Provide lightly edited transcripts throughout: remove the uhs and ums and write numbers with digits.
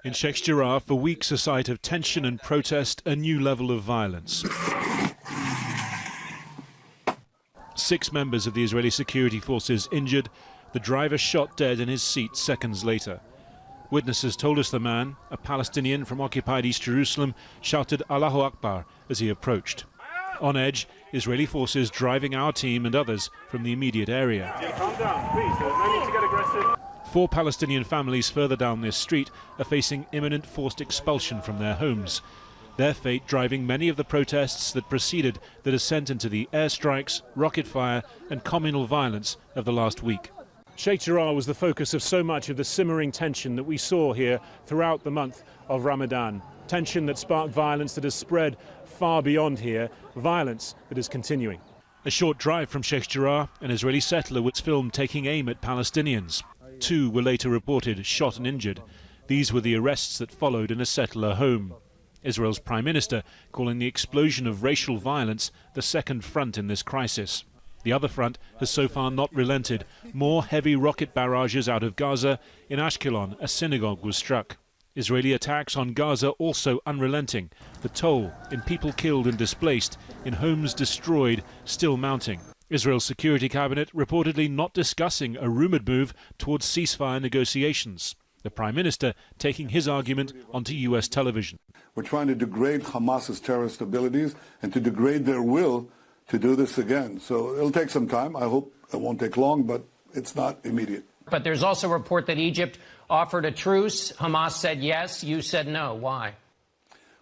In Sheikh Jarrah, for weeks a site of tension and protest, a new level of violence. 6 members of the Israeli security forces injured, the driver shot dead in his seat seconds later. Witnesses told us the man, a Palestinian from occupied East Jerusalem, shouted Allahu Akbar as he approached. On edge, Israeli forces driving our team and others from the immediate area. Calm down, please. There's no need to get aggressive. 4 Palestinian families further down this street are facing imminent forced expulsion from their homes. Their fate driving many of the protests that preceded the descent into the airstrikes, rocket fire and communal violence of the last week. Sheikh Jarrah was the focus of so much of the simmering tension that we saw here throughout the month of Ramadan. Tension that sparked violence that has spread far beyond here, violence that is continuing. A short drive from Sheikh Jarrah, an Israeli settler was filmed taking aim at Palestinians. 2 were later reported shot and injured. These were the arrests that followed in a settler home. Israel's Prime Minister calling the explosion of racial violence the second front in this crisis. The other front has so far not relented. More heavy rocket barrages out of Gaza. In Ashkelon, a synagogue was struck. Israeli attacks on Gaza also unrelenting. The toll in people killed and displaced, in homes destroyed, still mounting. Israel's Security Cabinet reportedly not discussing a rumoured move towards ceasefire negotiations. The Prime Minister taking his argument onto US television. We're trying to degrade Hamas's terrorist abilities and to degrade their will to do this again. So it'll take some time. I hope it won't take long, but it's not immediate. But there's also a report that Egypt offered a truce. Hamas said yes. You said no. Why?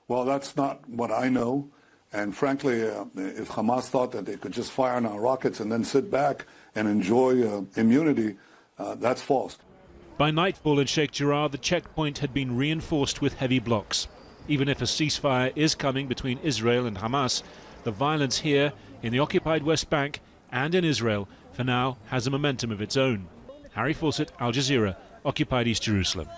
Well, that's not what I know. And frankly, if Hamas thought that they could just fire on our rockets and then sit back and enjoy immunity, that's false. By nightfall in Sheikh Jarrah, the checkpoint had been reinforced with heavy blocks. Even if a ceasefire is coming between Israel and Hamas, the violence here in the occupied West Bank and in Israel for now has a momentum of its own. Harry Fawcett, Al Jazeera, occupied East Jerusalem.